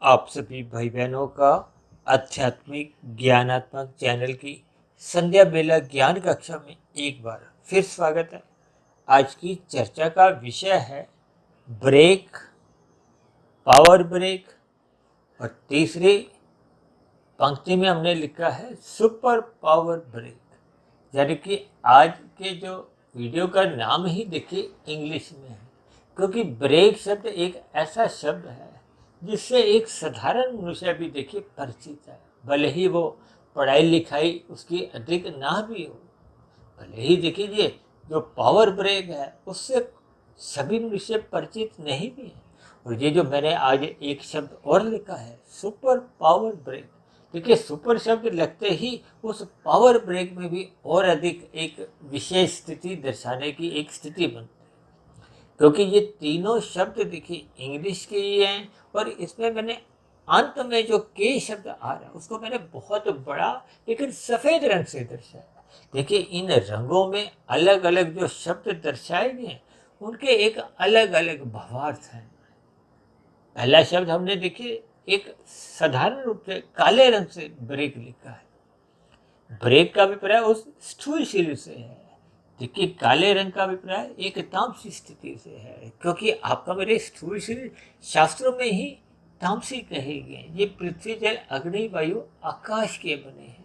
आप सभी भाई बहनों का आध्यात्मिक ज्ञानात्मक चैनल की संध्या बेला ज्ञान कक्षा में एक बार फिर स्वागत है। आज की चर्चा का विषय है ब्रेक, पावर ब्रेक, और तीसरी पंक्ति में हमने लिखा है सुपर पावर ब्रेक। यानी कि आज के जो वीडियो का नाम ही देखिए इंग्लिश में है, क्योंकि ब्रेक शब्द एक ऐसा शब्द है जिससे एक साधारण मनुष्य भी देखिए परिचित है, भले ही वो पढ़ाई लिखाई उसकी अधिक ना भी हो। भले ही देखिए ये जो पावर ब्रेक है उससे सभी मनुष्य परिचित नहीं भी है। और ये जो मैंने आज एक शब्द और लिखा है सुपर पावर ब्रेक, देखिए सुपर शब्द लगते ही उस पावर ब्रेक में भी और अधिक एक विशेष स्थिति दर्शाने की एक स्थिति बनती है, क्योंकि ये तीनों शब्द देखिए इंग्लिश के ही हैं। और इसमें मैंने अंत में जो के शब्द आ रहा है उसको मैंने बहुत बड़ा लेकिन सफ़ेद रंग से दर्शाया। देखिए इन रंगों में अलग अलग जो शब्द दर्शाए गए हैं उनके एक अलग अलग भावार्थ हैं। पहला शब्द हमने देखिए एक साधारण रूप से काले रंग से ब्रेक लिखा है। ब्रेक का अभिप्राय उस स्थूल शरीर से है। देखिए काले रंग का अभिप्राय एक तामसी स्थिति से है, क्योंकि आपका मेरे स्थूल शरीर शास्त्रों में ही तामसी कहे गए। ये पृथ्वी जल अग्नि वायु आकाश के बने हैं।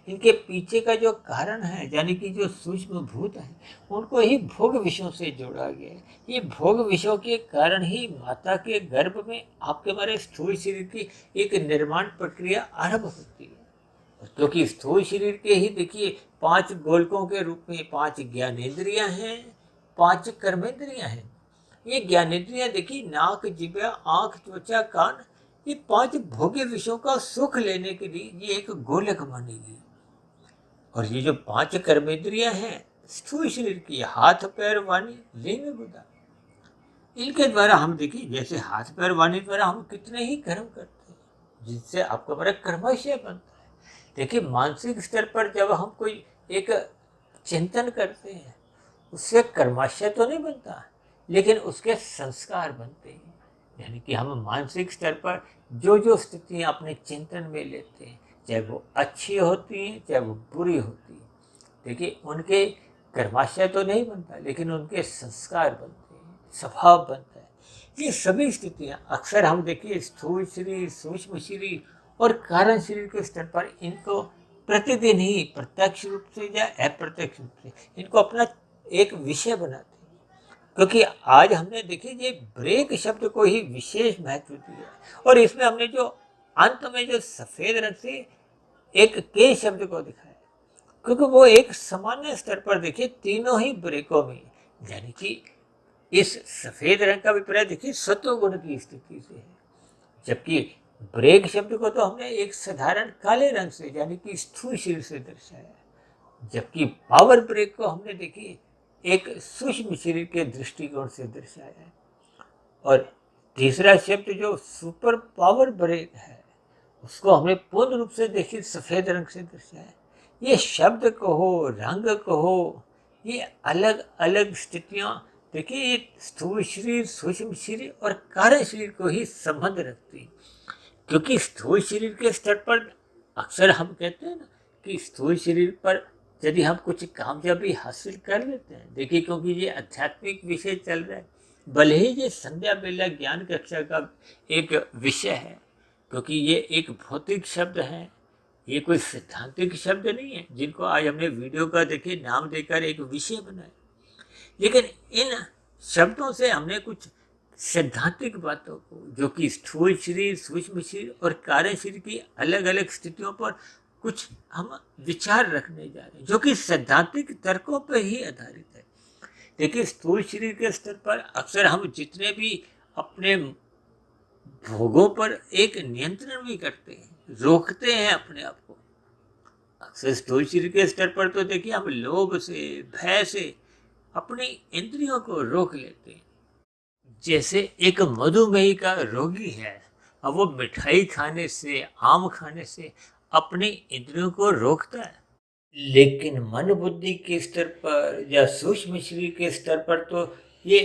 इनके पीछे का जो कारण है यानी कि जो सूक्ष्म भूत हैं उनको ही भोग विषयों से जोड़ा गया है। ये भोग विषयों के कारण ही माता के गर्भ में आपके हमारे स्थूल शरीर की एक निर्माण प्रक्रिया आरंभ होती है। क्योंकि स्थूल शरीर के ही देखिए 5 गोलकों के रूप में 5 ज्ञानेंद्रियां हैं, 5 कर्मेंद्रियां हैं। ये ज्ञानेंद्रियां देखिए नाक, जिह्वा, आंख, त्वचा, कान, ये 5 भोग्य विषयों का सुख लेने के लिए ये एक गोलक मानेगी। और ये जो 5 कर्मेंद्रियां हैं स्थूल शरीर की, हाथ, पैर, वाणी, लिंग, गुदा, इनके द्वारा हम देखिए जैसे हाथ, पैर, वाणी द्वारा हम कितने ही कर्म करते हैं जिससे आपका हमारा कर्माशय बनता है। देखिए मानसिक स्तर पर जब हम कोई एक चिंतन करते हैं उससे कर्माशय तो नहीं बनता, लेकिन उसके संस्कार बनते हैं। यानी कि हम मानसिक स्तर पर जो जो स्थितियाँ अपने चिंतन में लेते हैं, चाहे वो अच्छी होती हैं चाहे वो बुरी होती हैं, देखिए उनके कर्माशय तो नहीं बनता, लेकिन उनके संस्कार बनते हैं, स्वभाव बनता है। ये सभी स्थितियाँ अक्सर हम देखिए स्थूल शरीर, सूक्ष्म शरीर और कारण शरीर के स्तर पर इनको प्रतिदिन ही प्रत्यक्ष रूप से या अप्रत्यक्ष रूप से इनको अपना एक विषय बनाते हैं। क्योंकि आज हमने देखिए ये ब्रेक शब्द को ही विशेष महत्व दिया, और इसमें हमने जो अंत में जो सफ़ेद रंग से एक के शब्द को दिखाया, क्योंकि वो एक सामान्य स्तर पर देखिए तीनों ही ब्रेकों में, यानी कि इस सफ़ेद रंग का अभिप्राय देखिए सत्व गुण की स्थिति से है, जबकि ब्रेक शब्द को तो हमने एक साधारण काले रंग से यानी कि स्थूल शरीर से दर्शाया, जबकि पावर ब्रेक को हमने देखिए एक सूक्ष्म शरीर के दृष्टिकोण से दर्शाया है। और तीसरा शब्द जो सुपर पावर ब्रेक है उसको हमने पूर्ण रूप से देखिए सफ़ेद रंग से दर्शाया। ये शब्द कहो, रंग कहो, ये अलग अलग स्थितियाँ देखिए ये स्थूल शरीर, सूक्ष्म शरीर और कारण शरीर को ही संबंध रखती है। क्योंकि स्थूल शरीर के स्तर पर अक्सर हम कहते हैं ना कि स्थूल शरीर पर यदि हम कुछ कामयाबी हासिल कर लेते हैं, देखिए क्योंकि ये आध्यात्मिक विषय चल रहा है, भले ही ये संध्या बेला ज्ञान कक्षा का एक विषय है, क्योंकि ये एक भौतिक शब्द है, ये कोई सिद्धांतिक शब्द नहीं है जिनको आज हमने वीडियो का देखिए नाम देकर एक विषय बनाया। लेकिन इन शब्दों से हमने कुछ सैद्धांतिक बातों को, जो कि स्थूल शरीर, सूक्ष्म शरीर और कार्य शरीर की अलग अलग स्थितियों पर कुछ हम विचार रखने जा रहे हैं, जो कि सैद्धांतिक तर्कों पर ही आधारित है। देखिए स्थूल शरीर के स्तर पर अक्सर हम जितने भी अपने भोगों पर एक नियंत्रण भी करते हैं, रोकते हैं अपने आप को। अक्सर स्थूल शरीर के स्तर पर तो देखिए हम लोभ से, भय से अपनी इंद्रियों को रोक लेते हैं। जैसे एक मधुमेही का रोगी है, अब वो मिठाई खाने से, आम खाने से अपनी इंद्रियों को रोकता है, लेकिन मन बुद्धि के स्तर पर या सूक्ष्म शरीर के स्तर पर तो ये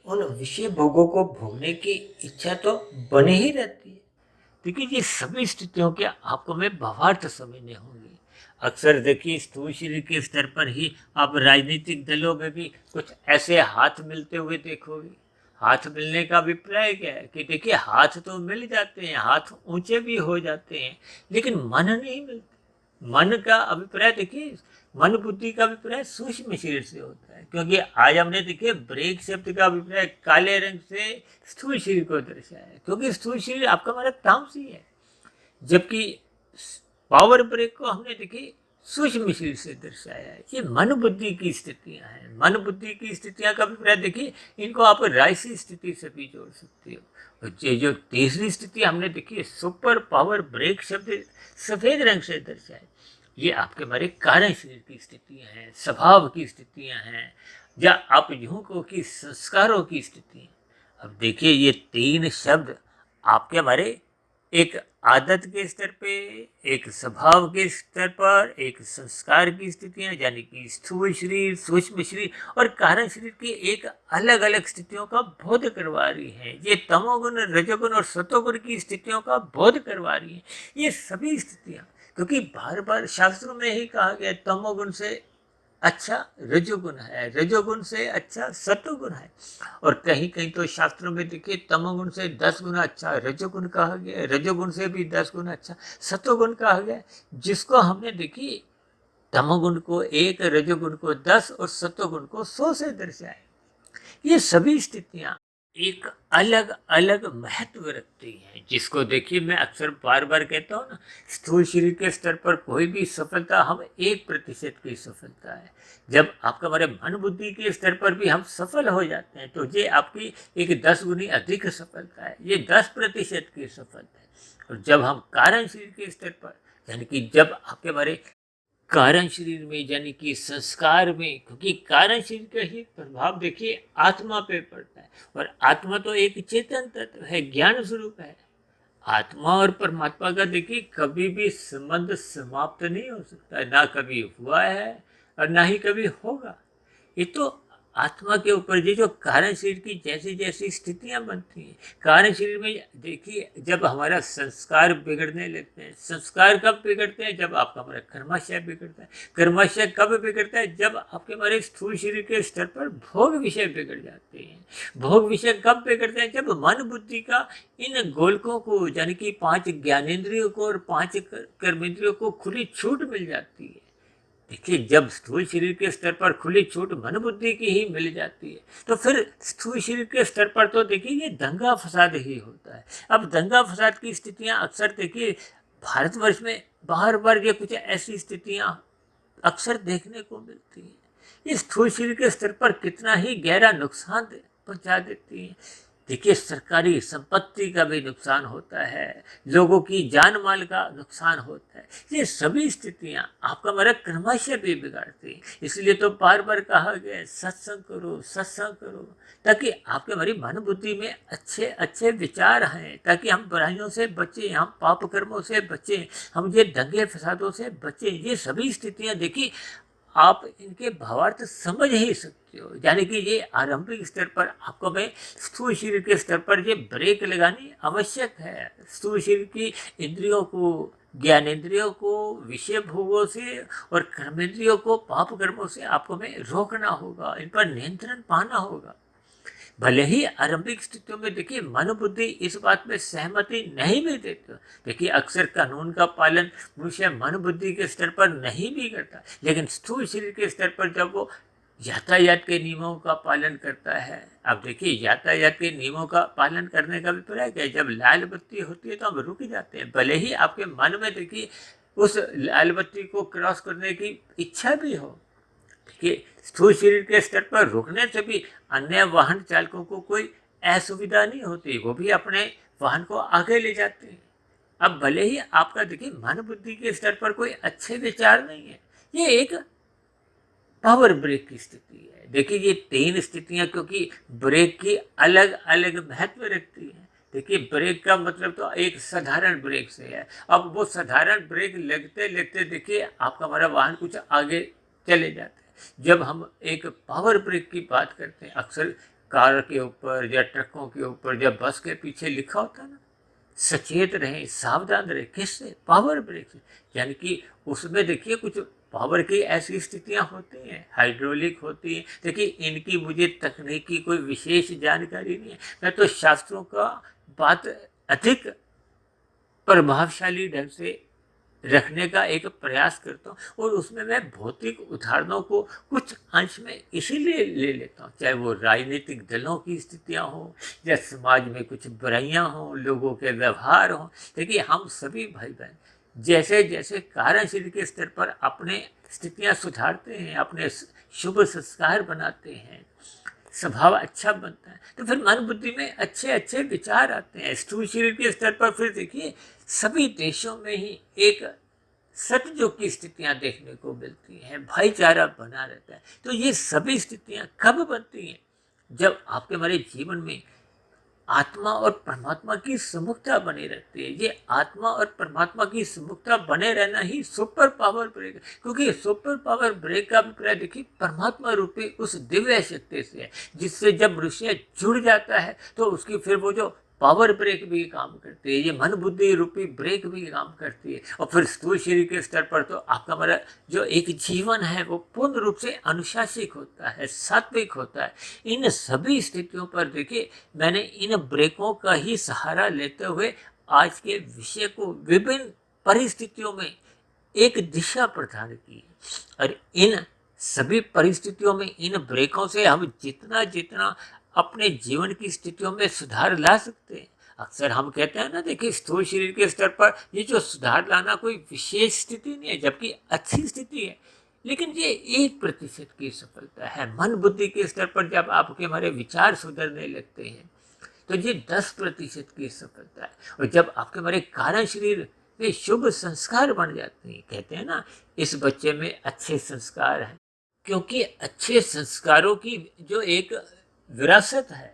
उन विषय भोगों को भोगने की इच्छा तो बनी ही रहती है। देखिए ये सभी स्थितियों के आपको मैं भावार्थ समझने होंगे। अक्सर देखिए स्थूल शरीर के स्तर पर ही आप राजनीतिक दलों में भी कुछ ऐसे हाथ मिलते हुए देखोगे। हाथ मिलने का अभिप्राय क्या है कि देखिए हाथ तो मिल जाते हैं, हाथ ऊंचे भी हो जाते हैं, लेकिन मन नहीं मिलते। मन का अभिप्राय देखिए, मन बुद्धि का अभिप्राय सूक्ष्म शरीर से होता है, क्योंकि आज हमने देखिए ब्रेक शब्द का अभिप्राय काले रंग से स्थूल शरीर को दर्शाया है, क्योंकि स्थूल शरीर आपका हमारा तामसी है, जबकि पावर ब्रेक को हमने देखिए सूक्ष्म शरीर से दर्शाया है। ये मन बुद्धि की स्थितियां हैं। मन बुद्धि की स्थितियां का अभिप्राय देखिए, इनको आप राजसी स्थिति से भी जोड़ सकते हो। और ये जो तीसरी स्थिति हमने देखी सुपर पावर ब्रेक शब्द सफेद रंग से दर्शाया, ये आपके हमारे कारण शरीर की स्थितियां हैं, स्वभाव की स्थितियां हैं, या आप यूं कहो कि संस्कारों की स्थिति। अब देखिए ये तीन शब्द आपके हमारे एक आदत के स्तर पे, एक स्वभाव के स्तर पर, एक संस्कार की स्थितियां यानी कि स्थूल शरीर, सूक्ष्म शरीर और कारण शरीर की एक अलग अलग स्थितियों का बोध करवा रही है। ये तमोगुण, रजोगुण और सतोगुण की स्थितियों का बोध करवा रही है। ये सभी स्थितियां, क्योंकि बार बार शास्त्रों में ही कहा गया तमोगुण से अच्छा रजोगुण है, रजोगुण से अच्छा सतोगुण है। और कहीं कहीं तो शास्त्रों में देखिए तमोगुण से 10 गुना अच्छा रजोगुण कहा गया है, रजोगुण से भी 10 गुना अच्छा सतोगुण कहा गया है, जिसको हमने देखिए तमोगुण को 1, रजोगुण को 10 और सतोगुण को 100 से दर्शाया। ये सभी स्थितियां एक अलग अलग महत्व रखती हैं, जिसको देखिए मैं अक्सर बार बार कहता हूँ ना, स्थूल शरीर के स्तर पर कोई भी सफलता हम 1% की सफलता है। जब आपका हमारे मन बुद्धि के स्तर पर भी हम सफल हो जाते हैं तो ये आपकी एक 10 गुनी अधिक सफलता है, ये 10% की सफलता है। और जब हम कारण शरीर के स्तर पर, यानी कि जब आपके हमारे कारण शरीर में यानी कि संस्कार में, क्योंकि कारण शरीर का ही प्रभाव देखिए आत्मा पे पड़ता है, और आत्मा तो एक चेतन तत्व है, ज्ञान स्वरूप है। आत्मा और परमात्मा का देखिए कभी भी संबंध समाप्त नहीं हो सकता, ना कभी हुआ है और ना ही कभी होगा। ये तो आत्मा के ऊपर ये जो कारण शरीर की जैसी जैसी स्थितियां बनती हैं, कारण शरीर में देखिए जब हमारा संस्कार बिगड़ने लगते हैं, संस्कार कब बिगड़ते हैं, जब आपका हमारा कर्माशय बिगड़ता है। कर्माशय कब बिगड़ता है, जब आपके हमारे स्थूल शरीर के स्तर पर भोग विषय बिगड़ जाते हैं। भोग विषय कब बिगड़ते हैं, जब मन बुद्धि का इन गोलकों को यानी कि 5 ज्ञानेंद्रियों को और 5 कर्मेंद्रियों को खुली छूट मिल जाती है। देखिए जब स्थूल शरीर के स्तर पर खुली छूट मन बुद्धि की ही मिल जाती है, तो फिर स्थूल शरीर के स्तर पर तो देखिए ये दंगा फसाद ही होता है। अब दंगा फसाद की स्थितियां अक्सर देखिए भारतवर्ष में बार बार ये कुछ ऐसी स्थितियां अक्सर देखने को मिलती हैं। ये स्थूल शरीर के स्तर पर कितना ही गहरा नुकसान पहुंचा देती है। देखिए सरकारी संपत्ति का भी नुकसान होता है, लोगों की जान माल का नुकसान होता है। ये सभी स्थितियां आपका हमारा कर्माशय भी बिगाड़ती है। इसलिए तो बार बार कहा गया है सत्संग करो, सत्संग करो, ताकि आपके हमारी मन बुद्धि में अच्छे अच्छे विचार आए, ताकि हम बुराइयों से बचें, हम पाप कर्मों से बचें, हम ये दंगे फसादों से बचें। ये सभी स्थितियां देखिए आप इनके भावार्थ समझ ही सकते हो, यानी कि ये आरंभिक स्तर पर आपको मैं स्थूल शरीर के स्तर पर ये ब्रेक लगानी आवश्यक है। स्थूल शरीर की इंद्रियों को, ज्ञानेंद्रियों को विषय भोगों से और कर्मेंद्रियों को पाप कर्मों से आपको में रोकना होगा, इन पर नियंत्रण पाना होगा। भले ही आरंभिक स्थितियों में देखिए मन बुद्धि इस बात में सहमति नहीं भी देते, देखिए अक्सर कानून का पालन मनुष्य मन बुद्धि के स्तर पर नहीं भी करता, लेकिन स्थूल शरीर के स्तर पर जब वो यातायात के नियमों का पालन करता है। अब देखिए यातायात के नियमों का पालन करने का अभिप्राय क्या है, जब लाल बत्ती होती है तो हम रुक जाते हैं, भले ही आपके मन में देखिए उस लाल बत्ती को क्रॉस करने की इच्छा भी हो। देखिए स्थूल शरीर के स्तर पर रुकने से भी अन्य वाहन चालकों को कोई असुविधा नहीं होती, वो भी अपने वाहन को आगे ले जाते हैं। अब भले ही आपका देखिए मन बुद्धि के स्तर पर कोई अच्छे विचार नहीं है, ये एक पावर ब्रेक की स्थिति है। देखिए ये 3 स्थितियां क्योंकि ब्रेक की अलग अलग महत्व रखती है। देखिए ब्रेक का मतलब तो एक साधारण ब्रेक से है। अब वो साधारण ब्रेक लगते लगते देखिए आपका हमारा वाहन कुछ आगे चले जाते हैं। जब हम एक पावर ब्रेक की बात करते हैं, अक्सर कार के ऊपर या ट्रकों के ऊपर या बस के पीछे लिखा होता है ना, सचेत रहें, सावधान रहें। किससे? पावर ब्रेक से। यानी कि उसमें देखिए कुछ पावर की ऐसी स्थितियां होती हैं, हाइड्रोलिक होती हैं। देखिए इनकी मुझे तकनीकी कोई विशेष जानकारी नहीं है, मैं तो शास्त्रों का बात अधिक प्रभावशाली ढंग से रखने का एक प्रयास करता हूँ, और उसमें मैं भौतिक उदाहरणों को कुछ अंश में इसीलिए ले लेता हूँ, चाहे वो राजनीतिक दलों की स्थितियाँ हों या समाज में कुछ बुराइयाँ हों, लोगों के व्यवहार हों। देखिए हम सभी भाई बहन जैसे जैसे कार्यशील के स्तर पर अपने स्थितियाँ सुधारते हैं, अपने शुभ संस्कार बनाते हैं, स्वभाव अच्छा बनता है, तो फिर मन बुद्धि में अच्छे अच्छे विचार आते हैं। स्थूल शरीर के स्तर पर फिर देखिए सभी देशों में ही एक सतयुग की स्थितियां देखने को मिलती हैं, भाईचारा बना रहता है। तो ये सभी स्थितियां कब बनती हैं? जब आपके हमारे जीवन में आत्मा और परमात्मा की सुमुखता बनी रहती है। ये आत्मा और परमात्मा की सुमुखता बने रहना ही सुपर पावर ब्रेक है, क्योंकि सुपर पावर ब्रेक का अभिप्राय देखिए परमात्मा रूपी उस दिव्य शक्ति से है, जिससे जब मनुष्य जुड़ जाता है तो उसकी फिर वो जो पावर ब्रेक भी काम करती है, ये मन बुद्धि रूपी ब्रेक भी काम करती है। और फिर स्थूल शरीर के स्तर पर तो आपका हमारा जो एक जीवन है वो पूर्ण रूप से अनुशासिक होता है, सात्विक होता है। इन सभी स्थितियों पर देखिए मैंने इन ब्रेकों का ही सहारा लेते हुए आज के विषय को विभिन्न परिस्थितियों में एक दिशा प्रदान की, और इन सभी परिस्थितियों में इन ब्रेकों से हम जितना जितना अपने जीवन की स्थितियों में सुधार ला सकते हैं। अक्सर हम कहते हैं ना, देखिए स्थूल शरीर के स्तर पर ये जो सुधार लाना कोई विशेष स्थिति नहीं है, जबकि अच्छी स्थिति है, लेकिन ये 1% की सफलता है। मन बुद्धि के स्तर पर जब आपके हमारे विचार सुधरने लगते हैं तो ये 10% की सफलता है। और जब आपके हमारे कारण शरीर में शुभ संस्कार बन जाते हैं, कहते हैं ना इस बच्चे में अच्छे संस्कार हैं, क्योंकि अच्छे संस्कारों की जो एक विरासत है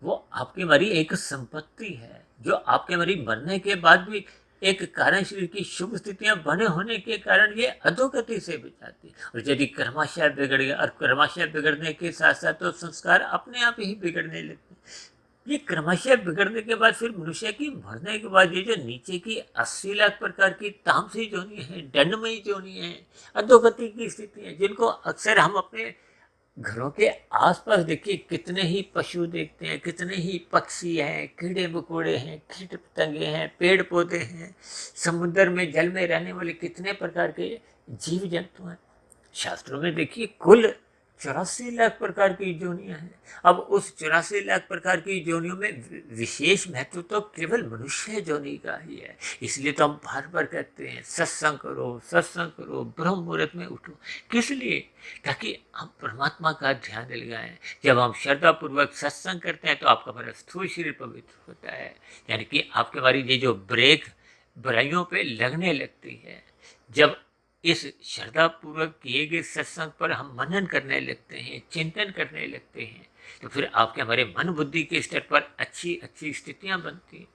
वो आपकी हमारी एक संपत्ति है, जो आपके हमारी मरने के बाद भी एक कारण शरीर की शुभ स्थितियां बने होने के कारण ये अधोगति से बचाती है। और यदि कर्माशय बिगड़ गया, और कर्माशय बिगड़ने के साथ साथ तो संस्कार अपने आप ही बिगड़ने लगते हैं। ये क्रमशः बिगड़ने के बाद फिर मनुष्य की मरने के बाद ये जो नीचे की 80 लाख प्रकार की तामसी जोनि है, दंडमयी जोनि है, अधोगति की स्थिति है, जिनको अक्सर हम अपने घरों के आसपास देखिए कितने ही पशु देखते हैं, कितने ही पक्षी हैं, कीड़े मकोड़े हैं, कीट पतंगे हैं, पेड़ पौधे हैं, समुद्र में जल में रहने वाले कितने प्रकार के जीव जंतु हैं। शास्त्रों में देखिए कुल 84 लाख प्रकार की योनियां हैं। अब उस 84 लाख प्रकार की योनियों में विशेष महत्व तो केवल मनुष्य योनि का ही है। इसलिए तो हम बार बार कहते हैं सत्संग करो, सत्संग करो, ब्रह्म मुहूर्त में उठो। किस लिए? ताकि हम परमात्मा का ध्यान लगाएं। जब हम श्रद्धा पूर्वक सत्संग करते हैं तो आपका हमारा स्थूल शरीर पवित्र होता है, यानी कि आपके हमारी ये जो ब्रेक बुराइयों पे लगने लगती है। जब इस श्रद्धा पूर्वक किए गए सत्संग पर हम मनन करने लगते हैं, चिंतन करने लगते हैं, तो फिर आपके हमारे मन बुद्धि के स्तर पर अच्छी अच्छी स्थितियां बनती हैं।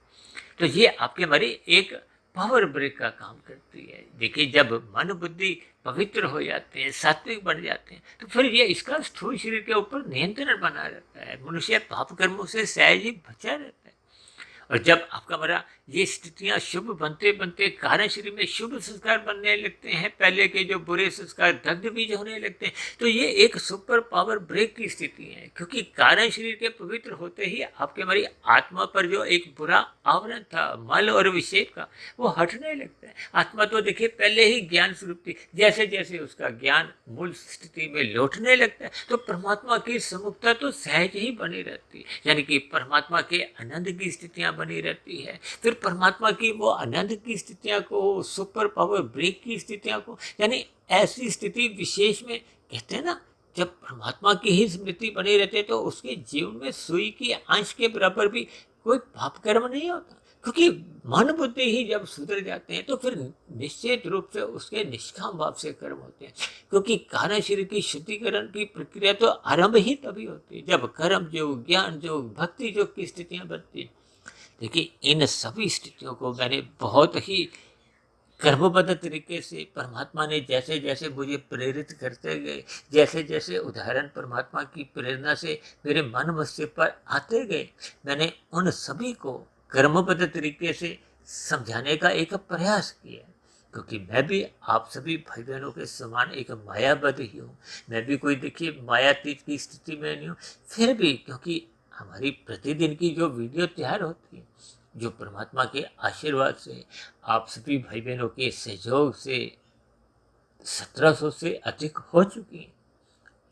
तो ये आपके हमारे एक पावर ब्रेक का काम करती है। देखिए जब मन बुद्धि पवित्र हो जाते हैं, सात्विक बन जाते हैं, तो फिर ये इसका स्थूल शरीर के ऊपर नियंत्रण बना रहता है। मनुष्य पाप कर्मों से सहज ही बचा रहता है। और जब आपका हमारा ये स्थितियां शुभ बनते बनते कारण शरीर में शुभ संस्कार बनने लगते हैं, पहले के जो बुरे संस्कार दग्ध बीज होने लगते हैं, तो ये एक सुपर पावर ब्रेक की स्थिति है। क्योंकि कारण शरीर के पवित्र होते ही आपके हमारी आत्मा पर जो एक बुरा आवरण था मल और विषेप का, वो हटने लगता है। आत्मा तो देखिए पहले ही ज्ञान स्वरूप थी, जैसे जैसे उसका ज्ञान मूल स्थिति में लौटने लगता है तो परमात्मा की सम्मुखता तो सहज ही बनी रहती है, यानी कि परमात्मा के आनंद की स्थितियां बनी रहती है। फिर परमात्मा की वो आनंद की स्थितियां को, सुपर पावर ब्रेक की स्थितियां को, यानी ऐसी स्थिति विशेष में कहते हैं ना, जब परमात्मा की ही स्मृति बनी रहती है तो उसके जीवन में सुई की अंश के बराबर भी कोई पाप कर्म नहीं होता। क्योंकि मन बुद्धि ही जब सुधर जाते हैं तो फिर निश्चित रूप से उसके निष्काम भाव से कर्म होते हैं। क्योंकि कारण शरीर की शुद्धिकरण की प्रक्रिया तो आरंभ ही तभी होती है जब कर्म योग, ज्ञान योग, भक्ति योग की स्थितियां बनती हैं। देखिए इन सभी स्थितियों को मैंने बहुत ही कर्मबद्ध तरीके से परमात्मा ने जैसे जैसे मुझे प्रेरित करते गए, जैसे जैसे उदाहरण परमात्मा की प्रेरणा से मेरे मन मस्तिष्क पर आते गए, मैंने उन सभी को क्रमबद्ध तरीके से समझाने का एक प्रयास किया, क्योंकि मैं भी आप सभी भाई बहनों के समान एक मायाबद्ध ही हूँ। मैं भी कोई देखिए मायातीत की स्थिति में नहीं हूँ। फिर भी क्योंकि हमारी प्रतिदिन की जो वीडियो तैयार होती है, जो परमात्मा के आशीर्वाद से, आप सभी भाई बहनों के सहयोग से 1700 से अधिक हो चुकी हैं।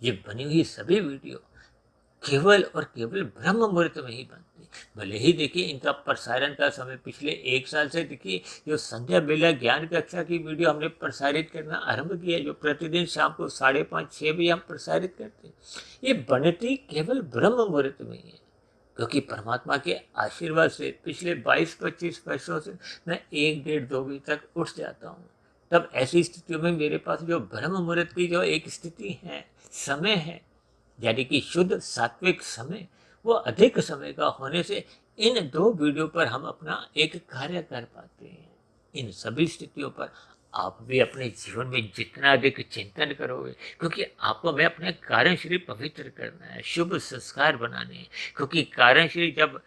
ये बनी हुई सभी वीडियो केवल और केवल ब्रह्म मुहूर्त में ही बनती। भले ही देखिए इनका प्रसारण का समय पिछले 1 साल से देखिए जो संध्या बेला ज्ञान कक्षा की वीडियो हमने प्रसारित करना आरंभ किया, जो प्रतिदिन शाम को 5:30-6 बजे हम प्रसारित करते हैं, ये बनती केवल ब्रह्म मुहूर्त में ही है। क्योंकि परमात्मा के आशीर्वाद से पिछले 22-25 वर्षों से मैं 1, 1:30, 2 बजे तक उठ जाता हूँ। तब ऐसी स्थितियों में मेरे पास जो ब्रह्म मुहूर्त की जो एक स्थिति है, समय है, यानी कि शुद्ध सात्विक समय, वो अधिक समय का होने से इन 2 वीडियो पर हम अपना एक कार्य कर पाते हैं। इन सभी स्थितियों पर आप भी अपने जीवन में जितना अधिक चिंतन करोगे, क्योंकि आपको मैं अपने कारण शरीर पवित्र करना है, शुभ संस्कार बनाने हैं। क्योंकि कारण शरीर जब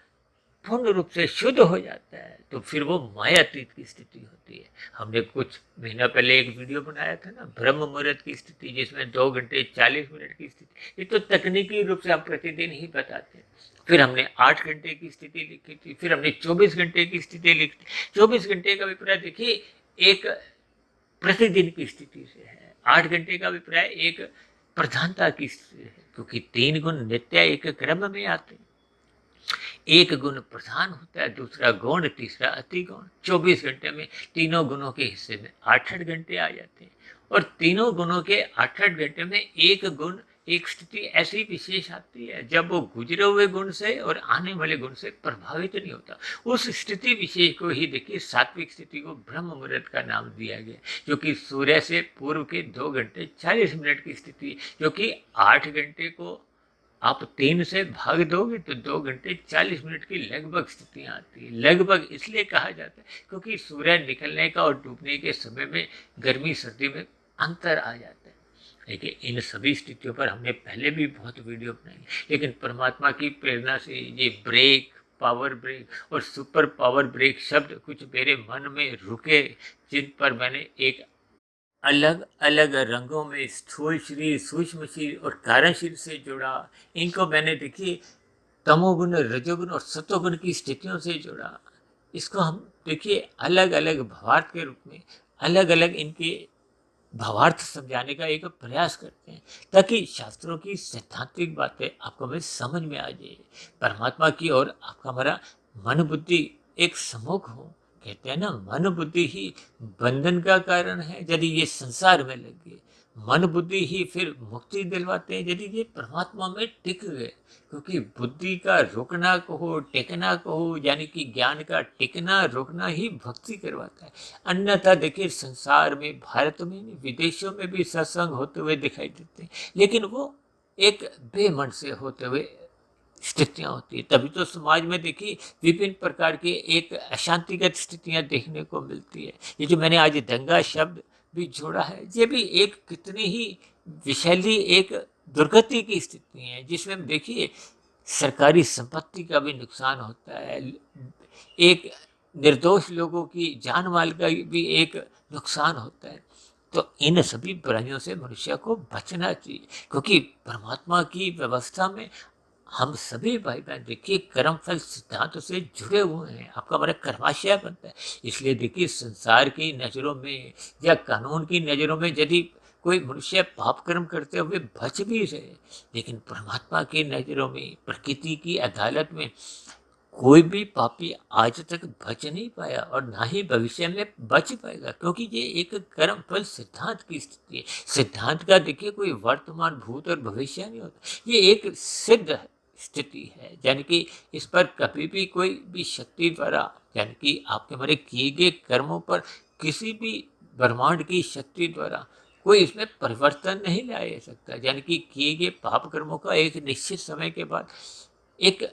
पूर्ण रूप से शुद्ध हो जाता है तो फिर वो मायातीत की स्थिति होती है। हमने कुछ महीना पहले एक वीडियो बनाया था ना, ब्रह्म मुहूर्त की स्थिति, जिसमें 2 घंटे 40 मिनट की स्थिति, ये तो तकनीकी रूप से हम प्रतिदिन ही बताते हैं। फिर हमने 8 घंटे की स्थिति लिखी थी, फिर हमने 24 घंटे की स्थिति लिखी। 24 घंटे का अभिप्राय देखिए एक प्रतिदिन की स्थिति से है, 8 घंटे का अभिप्राय एक प्रधानता की स्थिति है, क्योंकि 3 गुण नित्य एक क्रम में आते हैं। एक गुण प्रधान होता है, दूसरा गौण, तीसरा अति गौण। 24 घंटे में तीनों गुणों के हिस्से में 8-8 घंटे आ जाते हैं, और तीनों गुणों के 8-8 घंटे में एक गुण, एक स्थिति ऐसी विशेष आती है जब वो गुजरे हुए गुण से और आने वाले गुण से प्रभावित नहीं होता। उस स्थिति विशेष को ही देखिए सात्विक स्थिति को ब्रह्म मुहूर्त का नाम दिया गया, जो कि सूर्य से पूर्व के 2 घंटे 40 मिनट की स्थिति, जो कि 8 घंटे को आप 3 से भाग दोगे तो 2 घंटे 40 मिनट की लगभग स्थितियाँ आती है। लगभग इसलिए कहा जाता है क्योंकि सूर्य निकलने का और डूबने के समय में गर्मी सर्दी में अंतर आ जाता है। लेकिन इन सभी स्थितियों पर हमने पहले भी बहुत वीडियो बनाई, लेकिन परमात्मा की प्रेरणा से ये ब्रेक, पावर ब्रेक और सुपर पावर ब्रेक शब्द कुछ मेरे मन में रुके, जिन पर मैंने एक अलग अलग रंगों में स्थूल शरीर, सूक्ष्म शरीर और कारण शरीर से जुड़ा। इनको मैंने देखिए तमोगुण, रजोगुण और सतोगुण की स्थितियों से जोड़ा। इसको हम देखिए अलग अलग भावार्थ के रूप में अलग अलग इनके भावार्थ समझाने का एक प्रयास करते हैं, ताकि शास्त्रों की सैद्धांतिक बातें आपको में समझ में आ जाए। परमात्मा की और आपका हमारा मन बुद्धि एक सम्मुख हो। कहते हैं ना, मन बुद्धि ही बंधन का कारण है यदि ये संसार में लग गए। मन बुद्धि ही फिर मुक्ति दिलवाते हैं यदि ये परमात्मा में टिक गए। क्योंकि बुद्धि का रुकना कहो, टिकना कहो, यानी कि ज्ञान का टिकना रुकना ही भक्ति करवाता है। अन्यथा देखिए संसार में, भारत में नहीं, विदेशों में भी सत्संग होते हुए दिखाई देते हैं, लेकिन वो एक बेमन से होते हुए स्थितियाँ होती है। तभी तो समाज में देखिए विभिन्न प्रकार की एक अशांतिगत स्थितियाँ देखने को मिलती है। ये जो मैंने आज दंगा शब्द भी जोड़ा है, ये भी एक कितनी ही विषैली एक दुर्गति की स्थिति है, जिसमें देखिए सरकारी संपत्ति का भी नुकसान होता है, एक निर्दोष लोगों की जान माल का भी एक नुकसान होता है। तो इन सभी बुराइयों से मनुष्य को बचना चाहिए, क्योंकि परमात्मा की व्यवस्था में हम सभी भाई बहन देखिए कर्म फल सिद्धांत से जुड़े हुए हैं। आपका हमारा कर्माशय बनता है। इसलिए देखिए संसार की नज़रों में या कानून की नज़रों में यदि कोई मनुष्य पाप कर्म करते हुए बच भी रहे, लेकिन परमात्मा की नज़रों में, प्रकृति की अदालत में कोई भी पापी आज तक बच नहीं पाया और ना ही भविष्य में बच पाएगा, क्योंकि ये एक कर्म फल सिद्धांत की स्थिति है। सिद्धांत का देखिए कोई वर्तमान, भूत और भविष्य नहीं होता, ये एक सिद्ध स्थिति है, यानी कि इस पर कभी भी कोई भी शक्ति द्वारा, यानी कि आपके हमारे किए गए कर्मों पर किसी भी ब्रह्मांड की शक्ति द्वारा कोई इसमें परिवर्तन नहीं लाया जा सकता। यानी कि किए गए पाप कर्मों का एक निश्चित समय के बाद एक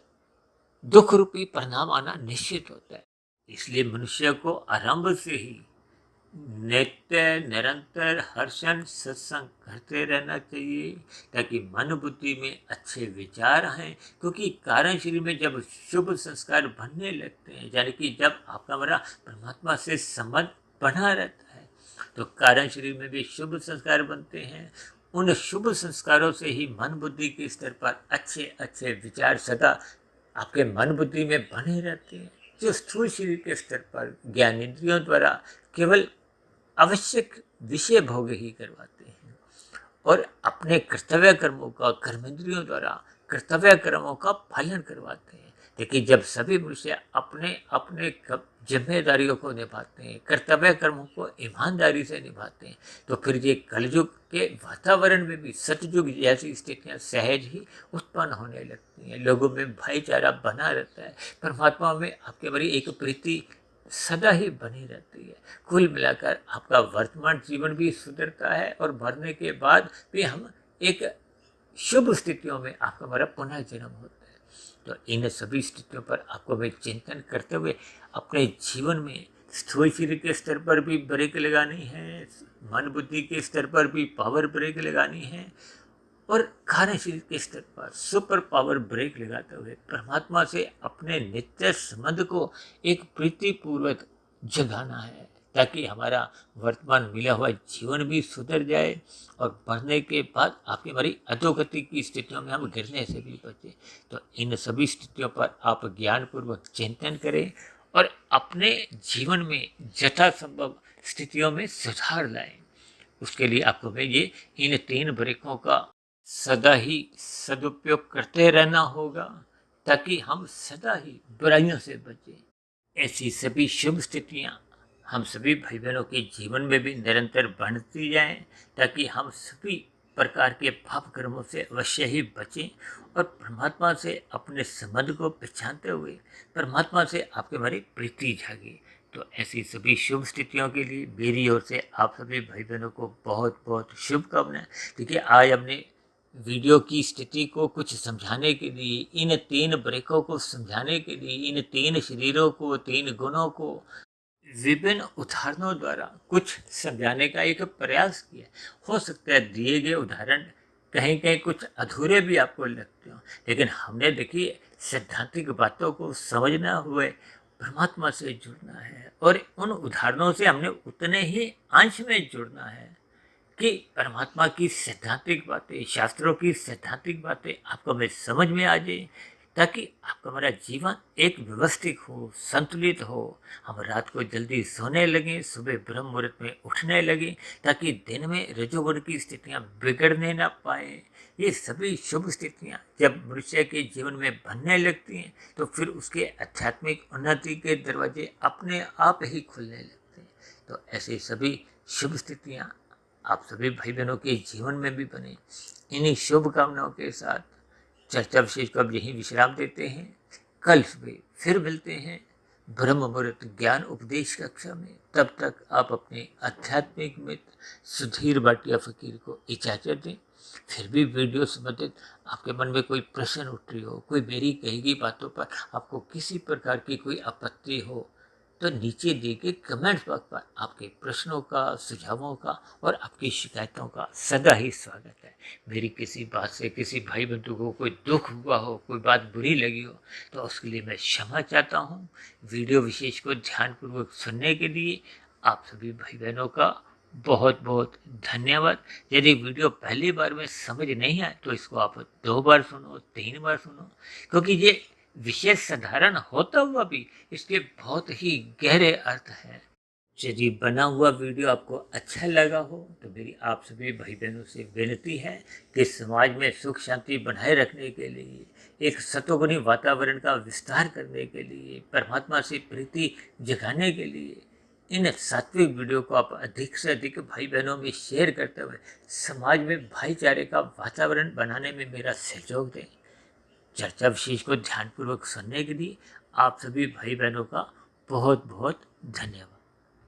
दुख रूपी परिणाम आना निश्चित होता है। इसलिए मनुष्य को आरंभ से ही नित्य निरंतर हर्षण सत्संग करते रहना चाहिए ताकि मन बुद्धि में अच्छे विचार आएँ। क्योंकि कारण शरीर में जब शुभ संस्कार बनने लगते हैं, यानी कि जब आपका हमारा परमात्मा से संबंध बना रहता है, तो कारण शरीर में भी शुभ संस्कार बनते हैं। उन शुभ संस्कारों से ही मन बुद्धि के स्तर पर अच्छे अच्छे विचार सदा आपके मन बुद्धि में बने रहते हैं, जो स्थूल शरीर के स्तर पर ज्ञानेंद्रियों द्वारा केवल आवश्यक विषय भोग ही करवाते हैं और अपने कर्तव्य कर्मों का कर्मेंद्रियों द्वारा कर्तव्य कर्मों का पालन करवाते हैं। लेकिन जब सभी मनुष्य अपने अपने जिम्मेदारियों को निभाते हैं, कर्तव्य कर्मों को ईमानदारी से निभाते हैं, तो फिर ये कलयुग के वातावरण में भी सतयुग जैसी स्थितियाँ सहज ही उत्पन्न होने लगती हैं। लोगों में भाईचारा बना रहता है, परमात्मा में आपके बड़ी एक प्रीति सदा ही बनी रहती है। कुल मिलाकर आपका वर्तमान जीवन भी सुधरता है और मरने के बाद भी हम एक शुभ स्थितियों में आपका हमारा पुनः जन्म होता है। तो इन सभी स्थितियों पर आपको मैं चिंतन करते हुए अपने जीवन में स्थूल शरीर के स्तर पर भी ब्रेक लगानी है, मन बुद्धि के स्तर पर भी पावर ब्रेक लगानी है और कार्य शरीर के स्तर पर सुपर पावर ब्रेक लगाते हुए परमात्मा से अपने नित्य संबंध को एक प्रीतिपूर्वक जगाना है, ताकि हमारा वर्तमान मिला हुआ जीवन भी सुधर जाए और बढ़ने के बाद आपकी हमारी अधोगति की स्थितियों में हम गिरने से भी बचें। तो इन सभी स्थितियों पर आप ज्ञानपूर्वक चिंतन करें और अपने जीवन में यथासंभव स्थितियों में सुधार लाएं। उसके लिए आपको मैं ये इन 3 ब्रेकों का सदा ही सदुपयोग करते रहना होगा, ताकि हम सदा ही बुराइयों से बचें। ऐसी सभी शुभ स्थितियाँ हम सभी भाई बहनों के जीवन में भी निरंतर बढ़ती जाएं, ताकि हम सभी प्रकार के पाप कर्मों से अवश्य ही बचें और परमात्मा से अपने संबंध को पहचानते हुए परमात्मा से आपके हमारी प्रीति जागे। तो ऐसी सभी शुभ स्थितियों के लिए मेरी ओर से आप सभी भाई बहनों को बहुत बहुत शुभकामनाएं। देखिए, आज हमने वीडियो की स्थिति को कुछ समझाने के लिए, इन 3 ब्रेकों को समझाने के लिए, इन 3 शरीरों को, 3 गुणों को विभिन्न उदाहरणों द्वारा कुछ समझाने का एक प्रयास किया। हो सकता है दिए गए उदाहरण कहीं कहीं कुछ अधूरे भी आपको लगते हो, लेकिन हमने देखिए सैद्धांतिक बातों को समझना हुए परमात्मा से जुड़ना है और उन उदाहरणों से हमने उतने ही अंश में जुड़ना है कि परमात्मा की सैद्धांतिक बातें, शास्त्रों की सैद्धांतिक बातें आपको हमें समझ में आ जाए, ताकि आपका हमारा जीवन एक व्यवस्थित हो, संतुलित हो। हम रात को जल्दी सोने लगें, सुबह ब्रह्म मुहूर्त में उठने लगें, ताकि दिन में रजोगुण की स्थितियाँ बिगड़ने ना पाए। ये सभी शुभ स्थितियाँ जब मनुष्य के जीवन में बनने लगती हैं, तो फिर उसके आध्यात्मिक उन्नति के दरवाजे अपने आप ही खुलने लगते हैं। तो ऐसे सभी शुभ स्थितियाँ आप सभी भाई बहनों के जीवन में भी बने। इन्हीं शुभकामनाओं के साथ चर्चा विशेष को अब यहीं विश्राम देते हैं। कल सुबह फिर मिलते हैं ब्रह्म मुहूर्त ज्ञान उपदेश कक्षा में। तब तक आप अपने आध्यात्मिक मित्र सुधीर भाटिया फकीर को इजाजत दें। फिर भी वीडियो संबंधित आपके मन में कोई प्रश्न उठ रही हो, कोई मेरी कही गई बातों पर आपको किसी प्रकार की कोई आपत्ति हो, तो नीचे दिए गए कमेंट बॉक्स पर आपके प्रश्नों का, सुझावों का और आपकी शिकायतों का सदा ही स्वागत है। मेरी किसी बात से किसी भाई बंधु को कोई दुख हुआ हो, कोई बात बुरी लगी हो, तो उसके लिए मैं क्षमा चाहता हूँ। वीडियो विशेष को ध्यानपूर्वक सुनने के लिए आप सभी भाई बहनों का बहुत बहुत धन्यवाद। यदि वीडियो पहली बार में समझ नहीं आए तो इसको आप 2 बार सुनो, 3 बार सुनो, क्योंकि ये विषय साधारण होता हुआ भी इसके बहुत ही गहरे अर्थ हैं। यदि बना हुआ वीडियो आपको अच्छा लगा हो तो मेरी आप सभी भाई बहनों से विनती है कि समाज में सुख शांति बनाए रखने के लिए, एक सतोगुणी वातावरण का विस्तार करने के लिए, परमात्मा से प्रीति जगाने के लिए इन सात्विक वीडियो को आप अधिक से अधिक भाई बहनों में शेयर करते हुए समाज में भाईचारे का वातावरण बनाने में मेरा सहयोग दें। चर्चा विशेष को ध्यानपूर्वक सुनने के लिए आप सभी भाई बहनों का बहुत बहुत धन्यवाद।